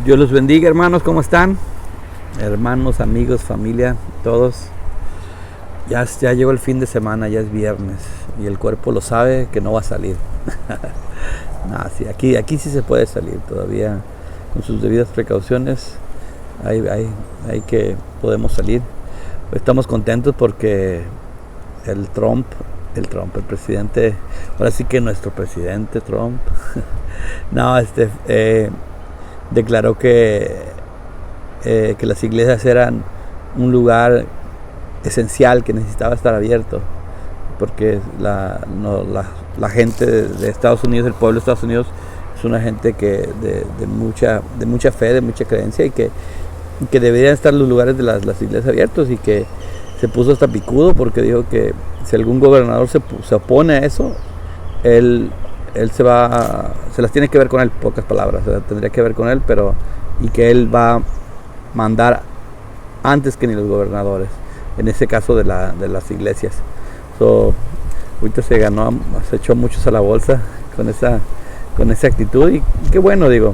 Dios los bendiga, hermanos, ¿cómo están? Hermanos, amigos, familia, todos. Ya llegó el fin de semana, ya es viernes y el cuerpo lo sabe que no va a salir. No, sí, aquí sí se puede salir todavía con sus debidas precauciones. Hay que podemos salir. Estamos contentos porque el presidente, ahora sí que nuestro presidente Trump, no, declaró que las iglesias eran un lugar esencial que necesitaba estar abierto, porque la gente de Estados Unidos, el pueblo de Estados Unidos, es una gente que de mucha fe, de mucha creencia, y que deberían estar los lugares de las iglesias abiertos, y que se puso hasta picudo porque dijo que si algún gobernador se opone a eso, él se las tiene que ver con él, pocas palabras, tendría que ver con él, y que él va a mandar antes que ni los gobernadores, en ese caso de las iglesias. Ahorita se echó muchos a la bolsa con esa actitud, y qué bueno, digo,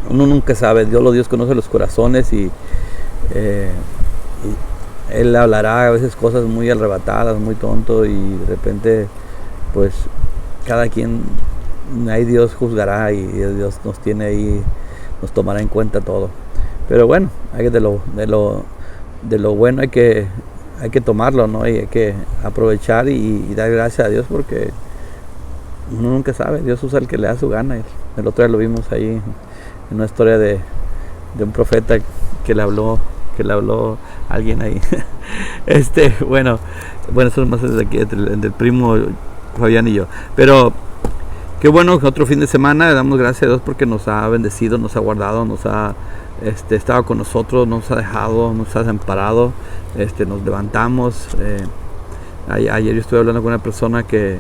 uno nunca sabe, Dios conoce los corazones, y él hablará a veces cosas muy arrebatadas, muy tonto, y de repente pues cada quien, ahí Dios juzgará, y Dios nos tiene ahí, nos tomará en cuenta todo. Pero bueno, de lo bueno hay que tomarlo, ¿no? Y hay que aprovechar y dar gracias a Dios, porque uno nunca sabe, Dios usa el que le da su gana. El otro día lo vimos ahí en una historia de un profeta que le habló a alguien ahí. Bueno, eso es más desde aquí, del primo Fabián y yo. Pero qué bueno, otro fin de semana, le damos gracias a Dios porque nos ha bendecido, nos ha guardado, nos ha estado con nosotros, nos ha dejado, nos ha desamparado, nos levantamos. Ayer yo estuve hablando con una persona que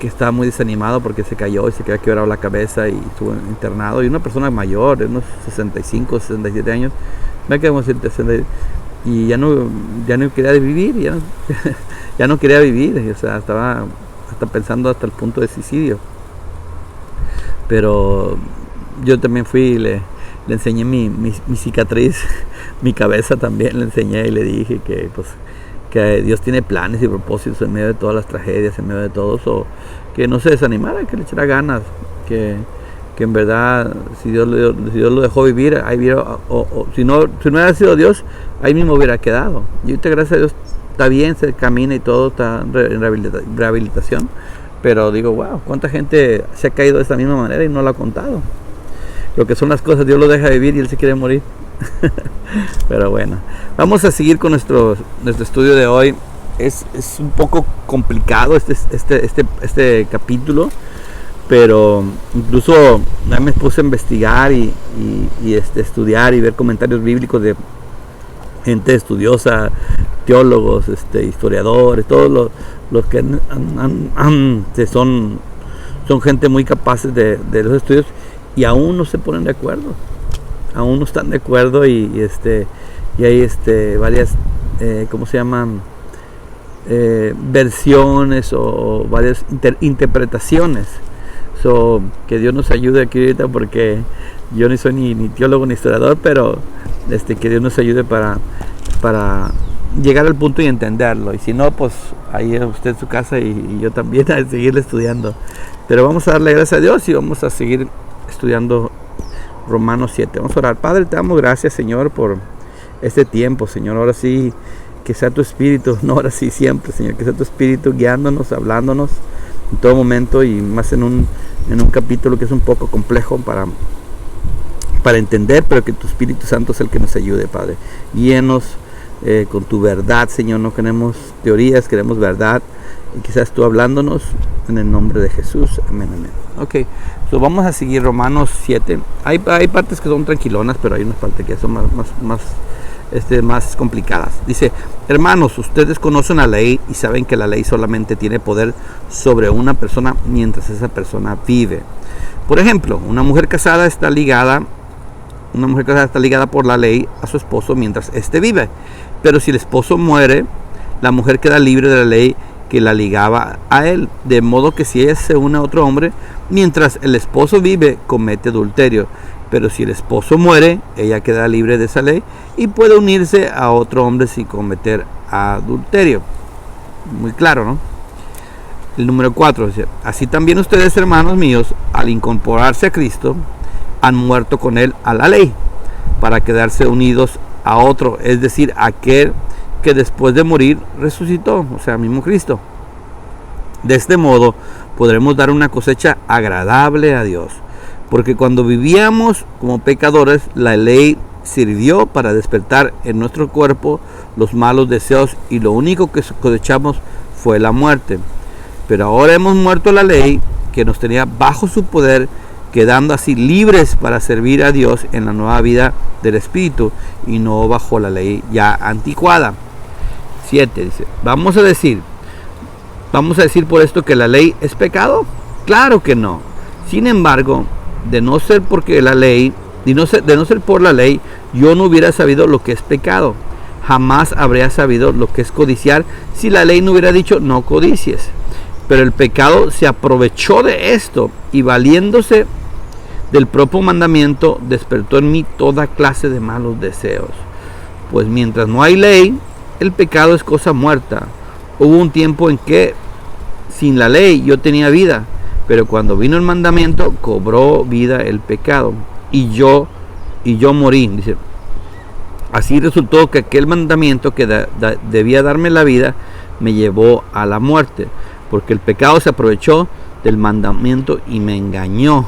estaba muy desanimado porque se cayó y se quedó quebrado la cabeza y estuvo internado, y una persona mayor, de unos 65, 67 años, me quedé como 60, y ya no quería vivir, ya no quería vivir, o sea, estaba hasta pensando hasta el punto de suicidio. Pero yo también fui y le enseñé mi cicatriz, mi cabeza también le enseñé, y le dije que Dios tiene planes y propósitos en medio de todas las tragedias, en medio de todo eso, que no se desanimara, que le echara ganas, que en verdad, si Dios lo dejó vivir, ahí si no hubiera sido Dios, ahí mismo hubiera quedado. Y ahorita, gracias a Dios, está bien, se camina y todo, está en rehabilitación, pero digo, wow, cuánta gente se ha caído de esta misma manera y no lo ha contado. Lo que son las cosas, Dios lo deja vivir y él se quiere morir. Pero bueno, vamos a seguir con nuestro estudio de hoy. Es un poco complicado este capítulo, pero incluso me puse a investigar y estudiar y ver comentarios bíblicos de gente estudiosa, teólogos, historiadores, todos los que son gente muy capaces de los estudios, y aún no se ponen de acuerdo. Aún no están de acuerdo, y hay varias ¿cómo se llaman? Versiones o varias interpretaciones. Que Dios nos ayude aquí ahorita, porque yo ni soy ni teólogo ni historiador, pero que Dios nos ayude para llegar al punto y entenderlo. Y si no, pues ahí usted en su casa y yo también, a seguirle estudiando. Pero vamos a darle gracias a Dios y vamos a seguir estudiando Romanos 7. Vamos a orar. Padre, te damos gracias, Señor, por este tiempo, Señor. Ahora sí, que sea tu Espíritu, no ahora sí, siempre, Señor, que sea tu Espíritu guiándonos, hablándonos en todo momento, y más en un capítulo que es un poco complejo para entender, pero que tu Espíritu Santo es el que nos ayude, Padre. Guíenos con tu verdad, Señor. No queremos teorías, queremos verdad, y quizás tú hablándonos en el nombre de Jesús. Amén, amén. Ok, vamos a seguir Romanos 7. Hay partes que son tranquilonas, pero hay unas partes que son más complicadas. Dice: hermanos, ustedes conocen la ley y saben que la ley solamente tiene poder sobre una persona mientras esa persona vive. Por ejemplo, una mujer casada está ligada por la ley a su esposo mientras éste vive. Pero si el esposo muere, la mujer queda libre de la ley que la ligaba a él, de modo que si ella se une a otro hombre, mientras el esposo vive, comete adulterio. Pero si el esposo muere, ella queda libre de esa ley y puede unirse a otro hombre sin cometer adulterio. Muy claro, ¿no? El número 4 dice: así también ustedes, hermanos míos, al incorporarse a Cristo, han muerto con él a la ley, para quedarse unidos a otro, es decir, aquel que después de morir resucitó, o sea, mismo Cristo. De este modo podremos dar una cosecha agradable a Dios, porque cuando vivíamos como pecadores, la ley sirvió para despertar en nuestro cuerpo los malos deseos, y lo único que cosechamos fue la muerte. Pero ahora hemos muerto a la ley que nos tenía bajo su poder, quedando así libres para servir a Dios en la nueva vida del Espíritu y no bajo la ley ya anticuada. 7 dice: ¿Vamos a decir por esto que la ley es pecado? Claro que no. Sin embargo, de no ser por la ley, yo no hubiera sabido lo que es pecado. Jamás habría sabido lo que es codiciar si la ley no hubiera dicho no codicies. Pero el pecado se aprovechó de esto y, valiéndose del propio mandamiento, despertó en mí toda clase de malos deseos. Pues mientras no hay ley, el pecado es cosa muerta. Hubo un tiempo en que sin la ley yo tenía vida, pero cuando vino el mandamiento cobró vida el pecado y yo morí. Dice: así resultó que aquel mandamiento que debía darme la vida me llevó a la muerte, porque el pecado se aprovechó del mandamiento y me engañó,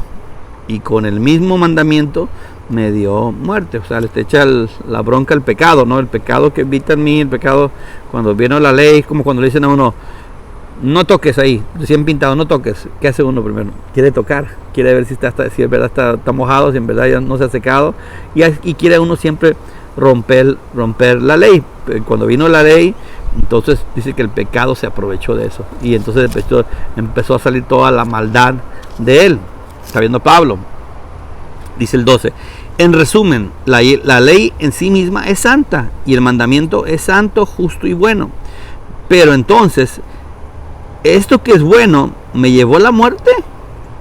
y con el mismo mandamiento me dio muerte. O sea, le echa la bronca al pecado, ¿no? El pecado que habita en mí, el pecado, cuando viene la ley, como cuando le dicen a uno: no toques ahí, recién pintado, no toques. ¿Qué hace uno primero? Quiere tocar, quiere ver si es verdad está mojado, si en verdad ya no se ha secado, y quiere uno siempre romper la ley. Cuando vino la ley, entonces dice que el pecado se aprovechó de eso, y entonces empezó a salir toda la maldad de él. Está viendo Pablo. Dice el 12: en resumen, la ley en sí misma es santa, y el mandamiento es santo, justo y bueno. Pero entonces, ¿esto que es bueno me llevó a la muerte?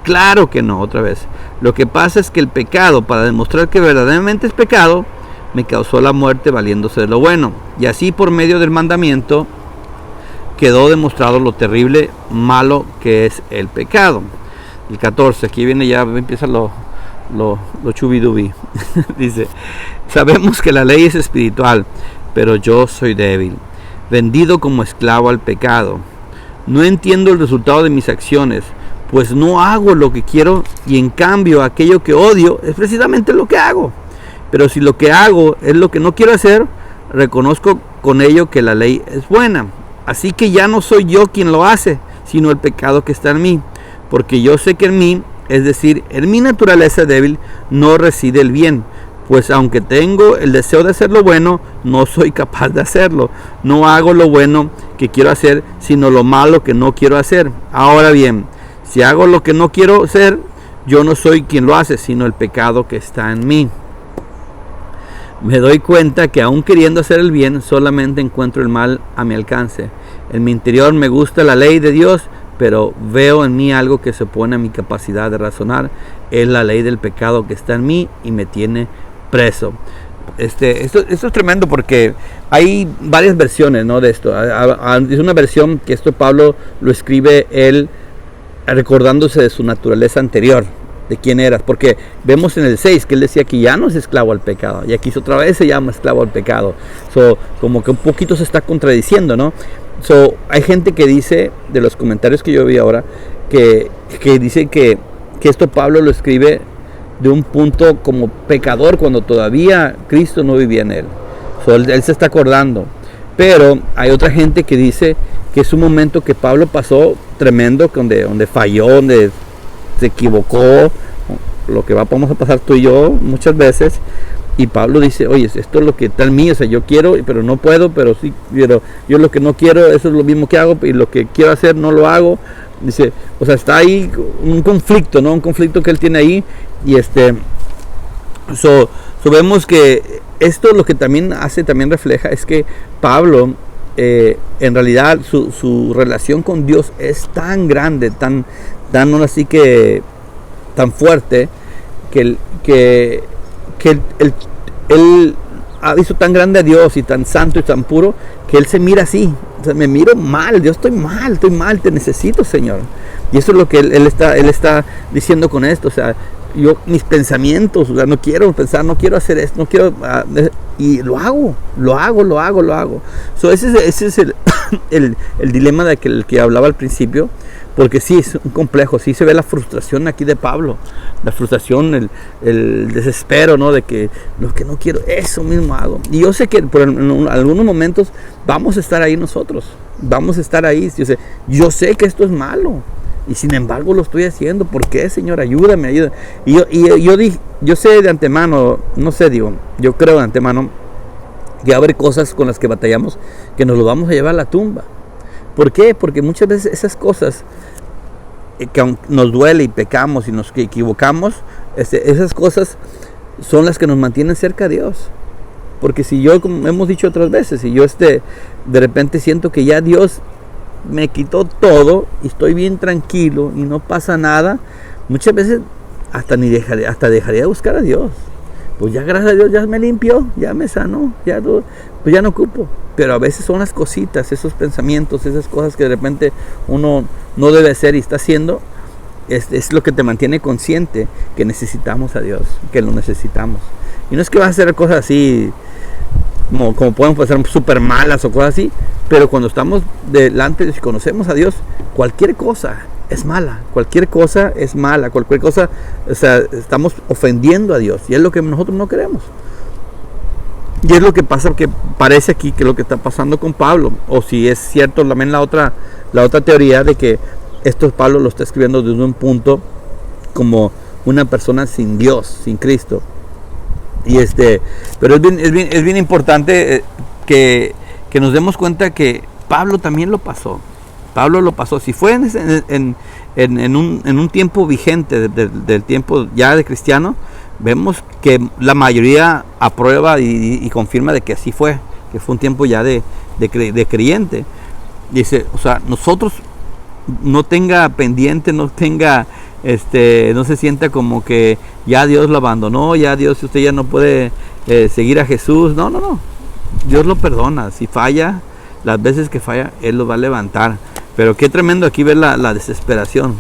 Claro que no, otra vez. Lo que pasa es que el pecado, para demostrar que verdaderamente es pecado, me causó la muerte valiéndose de lo bueno. Y así, por medio del mandamiento, quedó demostrado lo terrible, malo que es el pecado. El 14, aquí viene, ya empieza lo chubidubi. Dice: sabemos que la ley es espiritual, pero yo soy débil, vendido como esclavo al pecado. No entiendo el resultado de mis acciones, pues no hago lo que quiero, y en cambio aquello que odio es precisamente lo que hago. Pero si lo que hago es lo que no quiero hacer, reconozco con ello que la ley es buena. Así que ya no soy yo quien lo hace, sino el pecado que está en mí. Porque yo sé que en mí, es decir, en mi naturaleza débil, no reside el bien. Pues aunque tengo el deseo de hacer lo bueno, no soy capaz de hacerlo. No hago lo bueno que quiero hacer, sino lo malo que no quiero hacer. Ahora bien, si hago lo que no quiero hacer, yo no soy quien lo hace, sino el pecado que está en mí. Me doy cuenta que aún queriendo hacer el bien, solamente encuentro el mal a mi alcance. En mi interior me gusta la ley de Dios, pero veo en mí algo que se opone a mi capacidad de razonar. Es la ley del pecado que está en mí y me tiene preso. Esto es tremendo, porque hay varias versiones, ¿no?, de esto. Es una versión que Pablo lo escribe él recordándose de su naturaleza anterior, de quién eras, porque vemos en el 6 que él decía que ya no es esclavo al pecado, y aquí otra vez se llama esclavo al pecado. Como que un poquito se está contradiciendo, ¿no? Hay gente que dice, de los comentarios que yo vi ahora, que dice que esto Pablo lo escribe de un punto como pecador, cuando todavía Cristo no vivía en él. Él se está acordando. Pero hay otra gente que dice que es un momento que Pablo pasó tremendo, donde falló, donde se equivocó, lo que vamos a pasar tú y yo muchas veces. Y Pablo dice: oye, esto es lo que está en mí, o sea, yo quiero, pero no puedo, pero sí, pero yo lo que no quiero, eso es lo mismo que hago, y lo que quiero hacer no lo hago. Dice, o sea, está ahí un conflicto, ¿no? Un conflicto que él tiene ahí. Y vemos que esto lo que también refleja es que Pablo en realidad su relación con Dios es tan grande, tan así que tan fuerte, que él ha visto tan grande a Dios y tan santo y tan puro, que él se mira así. O sea, me miro mal, Dios, estoy mal, te necesito, Señor. Y eso es lo que él está diciendo con esto. O sea, mis pensamientos, o sea, no quiero pensar, no quiero hacer esto, no quiero, y lo hago. So, ese es el dilema del que hablaba al principio, porque sí, es un complejo, sí se ve la frustración aquí de Pablo, la frustración, el desespero, ¿no? De que lo que no quiero, eso mismo hago. Y yo sé que en algunos momentos vamos a estar ahí nosotros, yo sé que esto es malo, y sin embargo lo estoy haciendo. ¿Por qué, Señor? Ayúdame. Y yo sé de antemano, yo creo de antemano que va a haber cosas con las que batallamos que nos lo vamos a llevar a la tumba. ¿Por qué? Porque muchas veces esas cosas que aunque nos duele y pecamos y nos equivocamos, esas cosas son las que nos mantienen cerca de Dios. Porque si yo, como hemos dicho otras veces, si yo de repente siento que ya Dios me quitó todo y estoy bien tranquilo y no pasa nada, muchas veces hasta dejaría de buscar a Dios. Pues ya, gracias a Dios, ya me limpió, ya me sanó, pues ya no ocupo. Pero a veces son las cositas, esos pensamientos, esas cosas que de repente uno no debe hacer y está haciendo, es lo que te mantiene consciente que necesitamos a Dios, que lo necesitamos. Y no es que vas a hacer cosas así como podemos pasar súper malas o cosas así, pero cuando estamos delante de Dios y conocemos a Dios, cualquier cosa es mala, cualquier cosa, o sea, estamos ofendiendo a Dios, y es lo que nosotros no queremos. Y es lo que pasa, que parece aquí que es lo que está pasando con Pablo, o si es cierto también la otra teoría de que esto Pablo lo está escribiendo desde un punto como una persona sin Dios, sin Cristo. Y pero es bien importante que nos demos cuenta que Pablo también lo pasó. Si fue en un tiempo vigente del tiempo ya de cristiano, vemos que la mayoría aprueba y confirma de que así fue, que fue un tiempo ya de creyente. Dice, o sea, nosotros no tenga pendiente, no se sienta como que ya Dios lo abandonó, ya Dios, usted ya no puede seguir a Jesús. No. Dios lo perdona. Si falla, las veces que falla, Él lo va a levantar. Pero qué tremendo aquí ver la desesperación.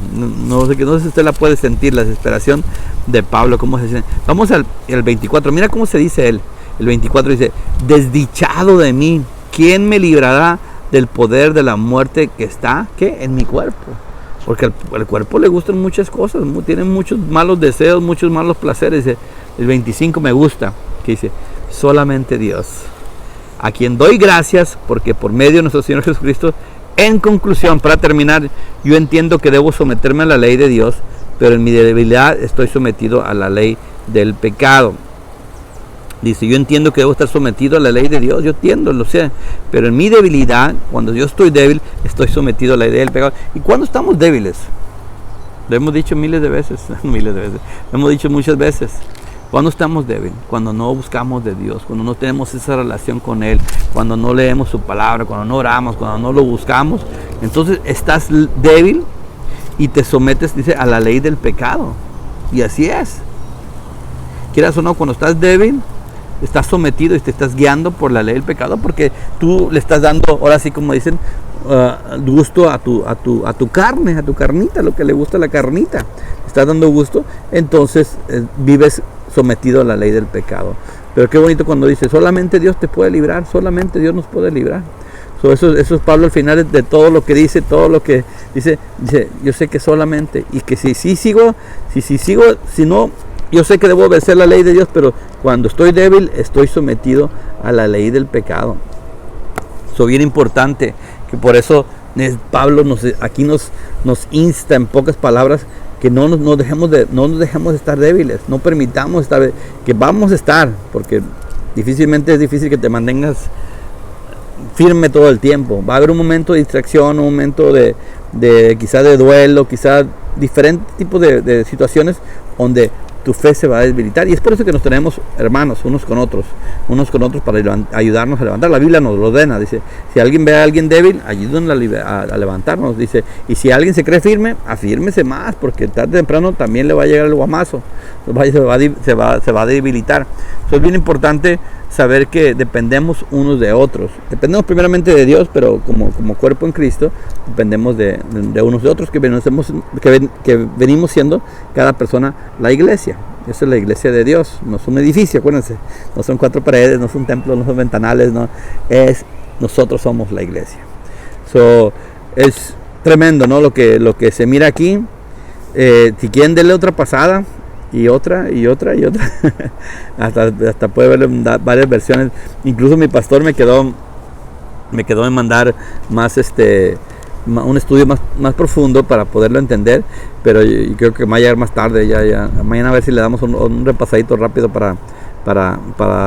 No sé si usted la puede sentir, la desesperación de Pablo. ¿Cómo se dice? Vamos al 24. Mira cómo se dice él. El 24 dice: desdichado de mí, ¿quién me librará del poder de la muerte que está en mi cuerpo? Porque al cuerpo le gustan muchas cosas, tiene muchos malos deseos, muchos malos placeres. El 25 me gusta, que dice: solamente Dios, a quien doy gracias, porque por medio de nuestro Señor Jesucristo. En conclusión, para terminar, yo entiendo que debo someterme a la ley de Dios, pero en mi debilidad estoy sometido a la ley del pecado. Dice, yo entiendo que debo estar sometido a la ley de Dios, yo entiendo, lo sé, pero en mi debilidad, cuando yo estoy débil, estoy sometido a la ley del pecado. ¿Y cuándo estamos débiles? Lo hemos dicho miles de veces, lo hemos dicho muchas veces. Cuando estamos débiles, cuando no buscamos de Dios, cuando no tenemos esa relación con Él, cuando no leemos su palabra, cuando no oramos, cuando no lo buscamos, entonces estás débil y te sometes, dice, a la ley del pecado. Y así es. Quieras o no, cuando estás débil, estás sometido y te estás guiando por la ley del pecado, porque tú le estás dando, ahora sí como dicen, gusto a tu carne, a tu carnita, lo que le gusta a la carnita. Estás dando gusto, entonces vives sometido a la ley del pecado. Pero qué bonito cuando dice, solamente Dios te puede librar, solamente Dios nos puede librar. Eso es Pablo al final de todo lo que dice, todo lo que dice, yo sé que solamente, y que si no, yo sé que debo obedecer la ley de Dios, pero cuando estoy débil, estoy sometido a la ley del pecado. Eso es bien importante, que por eso Pablo aquí nos insta en pocas palabras que no nos dejemos de estar débiles, no permitamos que vamos a estar, porque es difícil que te mantengas firme todo el tiempo. Va a haber un momento de distracción, un momento de quizá de duelo, quizá diferentes tipos de situaciones donde tu fe se va a debilitar. Y es por eso que nos tenemos hermanos unos con otros para ayudarnos a levantar. La Biblia nos lo ordena, dice, si alguien ve a alguien débil, ayúdenle a levantarnos, dice, y si alguien se cree firme, afírmese más, porque tarde o temprano también le va a llegar el guamazo, se va a debilitar. Entonces es bien importante saber que dependemos unos de otros. Dependemos primeramente de Dios, pero como cuerpo en Cristo, dependemos de unos de otros, que venimos siendo cada persona la iglesia. Esa es la iglesia de Dios, no es un edificio, acuérdense, no son 4 paredes, no es un templo, no son ventanales, no, nosotros somos la iglesia. Es tremendo, ¿no? Lo que se mira aquí. Si quieren, denle otra pasada. Y otra hasta puede ver varias versiones. Incluso mi pastor me quedó en mandar más un estudio más profundo para poderlo entender, pero yo creo que va a llegar más tarde. Ya mañana a ver si le damos un repasadito rápido para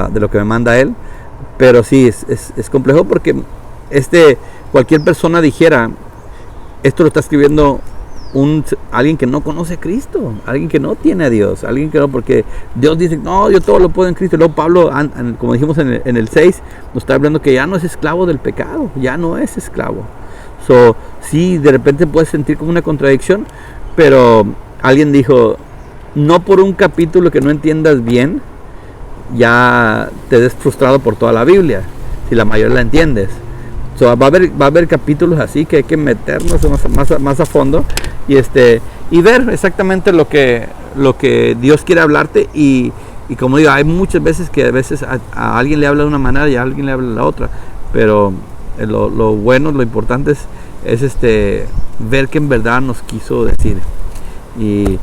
de lo que me manda él. Pero sí, es complejo, porque cualquier persona dijera, esto lo está escribiendo alguien que no conoce a Cristo, alguien que no tiene a Dios, alguien que no, porque Dios dice, no, yo todo lo puedo en Cristo. Luego Pablo, como dijimos en el 6, nos está hablando que ya no es esclavo del pecado, ya no es esclavo. Sí, de repente puedes sentir como una contradicción, pero alguien dijo, no por un capítulo que no entiendas bien, ya te des frustrado por toda la Biblia, si la mayoría la entiendes. Va a haber capítulos así que hay que meternos más a fondo y ver exactamente lo que Dios quiere hablarte. Y como digo, hay muchas veces que a alguien le habla de una manera y a alguien le habla de la otra, pero lo bueno, lo importante es ver que en verdad nos quiso decir. Y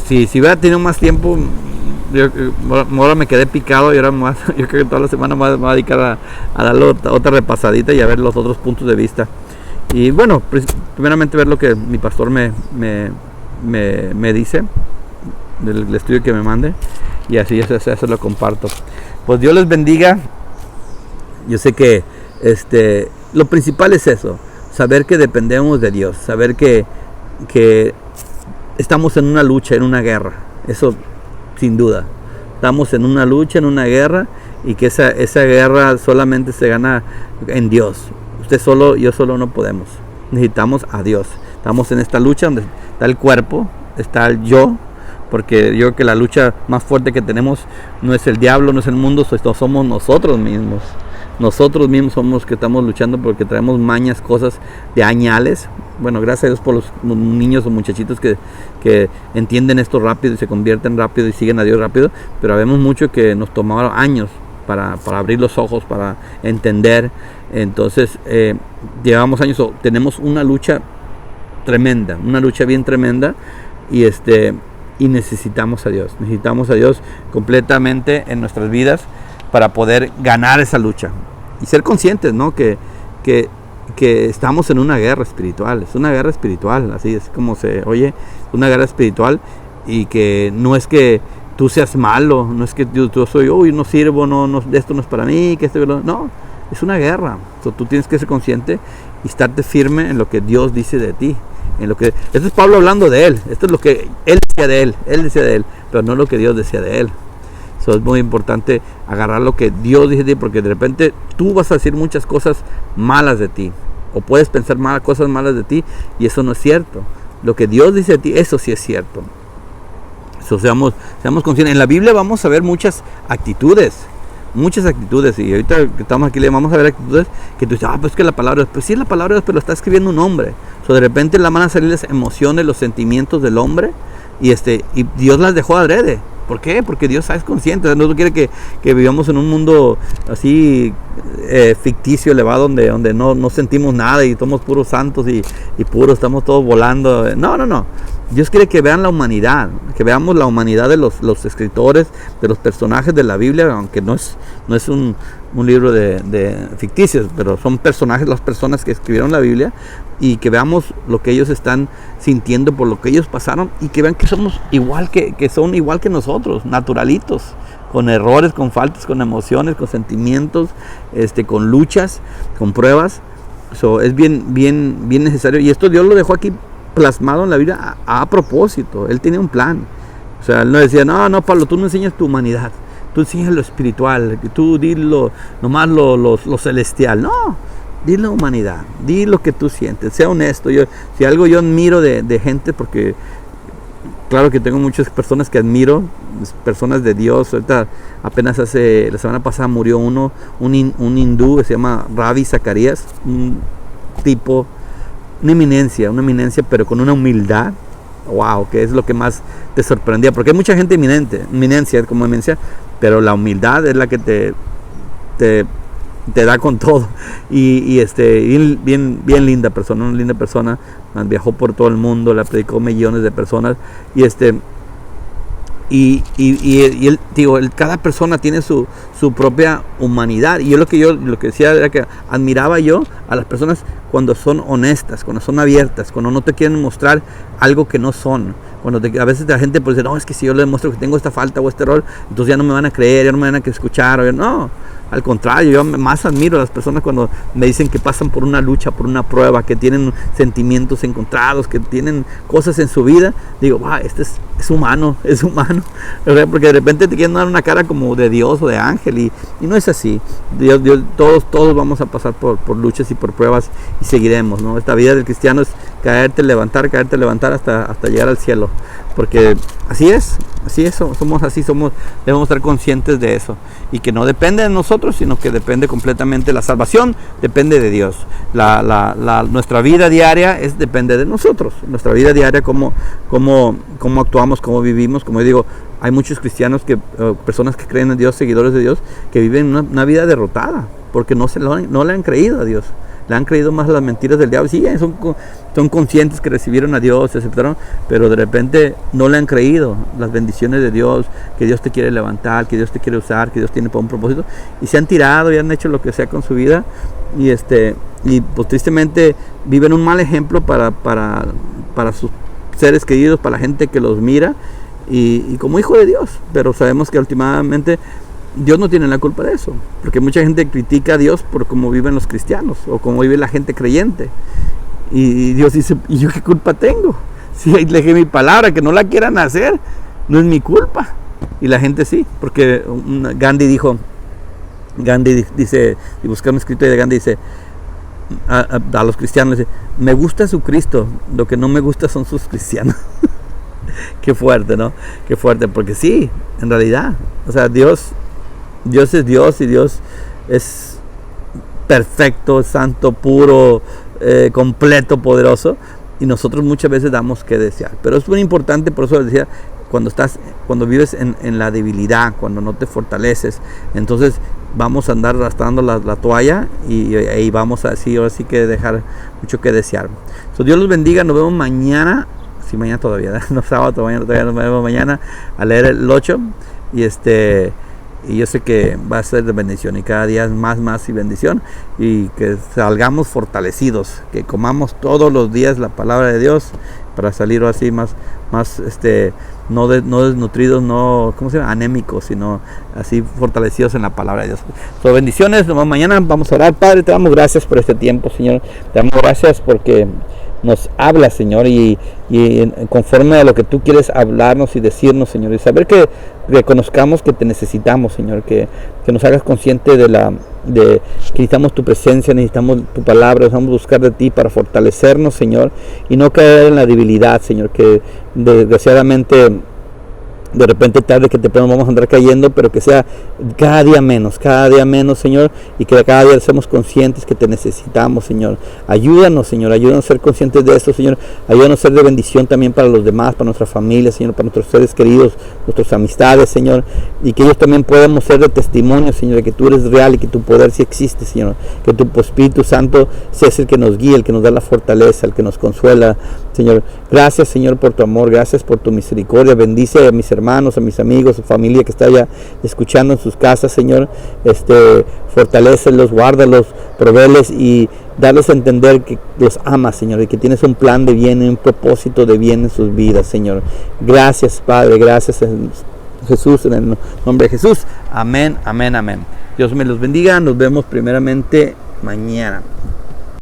si hubiera tenido más tiempo, ahora me quedé picado, y ahora yo creo que toda la semana me voy a dedicar a darle otra repasadita y a ver los otros puntos de vista. Y bueno, primeramente ver lo que mi pastor me dice del estudio que me mande, y así eso lo comparto. Pues Dios les bendiga. Yo sé que lo principal es eso, saber que dependemos de Dios, saber que estamos en una lucha, en una guerra. Eso sin duda, estamos en una lucha, en una guerra, y que esa guerra solamente se gana en Dios. Usted solo, yo solo no podemos. Necesitamos a Dios. Estamos en esta lucha donde está el cuerpo, está el yo, porque yo creo que la lucha más fuerte que tenemos no es el diablo, no es el mundo, somos nosotros mismos. Nosotros mismos somos los que estamos luchando, porque traemos mañas, cosas de añales. Bueno, gracias a Dios por los niños o muchachitos que entienden esto rápido y se convierten rápido y siguen a Dios rápido, pero vemos mucho que nos tomaron años para abrir los ojos, para entender. Entonces llevamos años, tenemos una lucha tremenda, una lucha bien tremenda, y necesitamos a Dios completamente en nuestras vidas para poder ganar esa lucha y ser conscientes, ¿no? que estamos en una guerra espiritual. Es una guerra espiritual, así es como se oye, una guerra espiritual, y que no es que tú seas malo, no es que yo soy, no sirvo, no, esto no es para mí, que no, es una guerra. Tú tienes que ser consciente y estarte firme en lo que Dios dice de ti, esto es Pablo hablando de él, esto es lo que él decía de él, pero no lo que Dios decía de él. Es muy importante agarrar lo que Dios dice de ti, porque de repente tú vas a decir muchas cosas malas de ti, o puedes pensar cosas malas de ti, y eso no es cierto. Lo que Dios dice de ti, eso sí es cierto. Seamos conscientes. En la Biblia vamos a ver muchas actitudes, y ahorita que estamos aquí vamos a ver actitudes que tú dices, pues que la palabra, pues sí es la palabra de Dios, pero lo está escribiendo un hombre. De repente le van a salir las emociones, los sentimientos del hombre, y Dios las dejó adrede. ¿Por qué? Porque Dios es consciente. No quiere que vivamos en un mundo así ficticio, elevado, donde no sentimos nada y somos puros santos y puros, estamos todos volando. No. Dios quiere que vean la humanidad, que veamos la humanidad de los escritores, de los personajes de la Biblia, aunque no es un libro de ficticios, pero son personajes, las personas que escribieron la Biblia, y que veamos lo que ellos están sintiendo por lo que ellos pasaron, y que vean que somos igual que son igual que nosotros, naturalitos, con errores, con faltas, con emociones, con sentimientos, con luchas, con pruebas. Es bien necesario, y esto Dios lo dejó aquí plasmado en la Biblia a propósito. Él tiene un plan, O sea, él no decía, no, Pablo, tú no enseñas tu humanidad, tú enseñas lo espiritual, tú di nomás lo celestial. No, di la humanidad, di lo que tú sientes, sea honesto. Si algo yo admiro de gente, porque claro que tengo muchas personas que admiro, personas de Dios. Ahorita apenas la semana pasada murió un hindú que se llama Ravi Zacarías, un tipo, una eminencia, pero con una humildad. Wow, que es lo que más te sorprendía, porque hay mucha gente eminencia, pero la humildad es la que te da con todo. Y bien linda persona, una linda persona. Viajó por todo el mundo, la predicó a millones de personas. Y él, digo, cada persona tiene su propia humanidad. Y yo lo que decía era que admiraba yo a las personas cuando son honestas, cuando son abiertas, cuando no te quieren mostrar algo que no son. A veces la gente puede decir, no, es que si yo le demuestro que tengo esta falta o este error, entonces ya no me van a creer, ya no me van a escuchar. No, al contrario, yo más admiro a las personas cuando me dicen que pasan por una lucha, por una prueba, que tienen sentimientos encontrados, que tienen cosas en su vida. Digo, este es humano, ¿verdad? Porque de repente te quieren dar una cara como de Dios o de ángel, y no es así. Todos vamos a pasar por luchas y por pruebas, y seguiremos, ¿no? Esta vida del cristiano es caerte, levantar hasta llegar al cielo, porque así es, somos así, debemos estar conscientes de eso, y que no depende de nosotros, sino que depende completamente. La salvación depende de Dios. Nuestra vida diaria depende de nosotros. Nuestra vida diaria, cómo actuamos, cómo vivimos. Como yo digo, hay muchos cristianos, personas que creen en Dios, seguidores de Dios, que viven una vida derrotada, porque no le han creído a Dios. Le han creído más a las mentiras del diablo. Sí, son conscientes que recibieron a Dios, se aceptaron, pero de repente no le han creído las bendiciones de Dios, que Dios te quiere levantar, que Dios te quiere usar, que Dios tiene para un propósito, y se han tirado y han hecho lo que sea con su vida, y pues tristemente viven un mal ejemplo para sus seres queridos, para la gente que los mira, y como hijo de Dios. Pero sabemos que últimamente Dios no tiene la culpa de eso, porque mucha gente critica a Dios por cómo viven los cristianos o cómo vive la gente creyente, y Dios dice, ¿y yo qué culpa tengo? Si dejé mi palabra, que no la quieran hacer, no es mi culpa. Y la gente sí, porque Gandhi dice, y buscar un escrito de Gandhi, dice a los cristianos, dice, me gusta su Cristo, lo que no me gusta son sus cristianos. Qué fuerte, ¿no? Qué fuerte, porque sí, en realidad, o sea, Dios es Dios, y Dios es perfecto, santo, puro, completo, poderoso, y nosotros muchas veces damos que desear. Pero es muy importante, por eso decía, cuando vives en la debilidad, cuando no te fortaleces, entonces vamos a andar arrastrando la toalla, y vamos a decir, ahora sí que dejar mucho que desear. Dios los bendiga, nos vemos mañana. Sí, mañana todavía, no sábado, todavía nos vemos mañana a leer el 8, y yo sé que va a ser de bendición, y cada día es más y bendición, y que salgamos fortalecidos, que comamos todos los días la palabra de Dios, para salir así más no desnutridos, no, ¿cómo se llama? Anémicos, sino así fortalecidos en la palabra de Dios. Bendiciones, mañana vamos a orar. Padre, te damos gracias por este tiempo, Señor, te damos gracias porque nos habla, Señor, y conforme a lo que tú quieres hablarnos y decirnos, Señor, y saber que reconozcamos que te necesitamos, Señor, que nos hagas consciente de que necesitamos tu presencia, necesitamos tu palabra, necesitamos buscar de ti para fortalecernos, Señor, y no caer en la debilidad, Señor, que desgraciadamente de repente tarde que temprano vamos a andar cayendo, pero que sea cada día menos, Señor, y que cada día seamos conscientes que te necesitamos, Señor. Ayúdanos, Señor, ayúdanos a ser conscientes de esto, Señor. Ayúdanos a ser de bendición también para los demás, para nuestra familia, Señor, para nuestros seres queridos, nuestras amistades, Señor, y que ellos también podamos ser de testimonio, Señor, de que tú eres real y que tu poder sí existe, Señor. Que tu Espíritu Santo sea el que nos guía, el que nos da la fortaleza, el que nos consuela, Señor. Gracias, Señor, por tu amor, gracias por tu misericordia. Bendice a mis hermanos, a mis amigos, a familia que está allá escuchando en sus casas, Señor. Fortalécelos, guárdalos, provéeles y darles a entender que los amas, Señor, y que tienes un plan de bien, un propósito de bien en sus vidas, Señor. Gracias, Padre, gracias en Jesús, en el nombre de Jesús. Amén, amén, amén. Dios me los bendiga. Nos vemos primeramente mañana.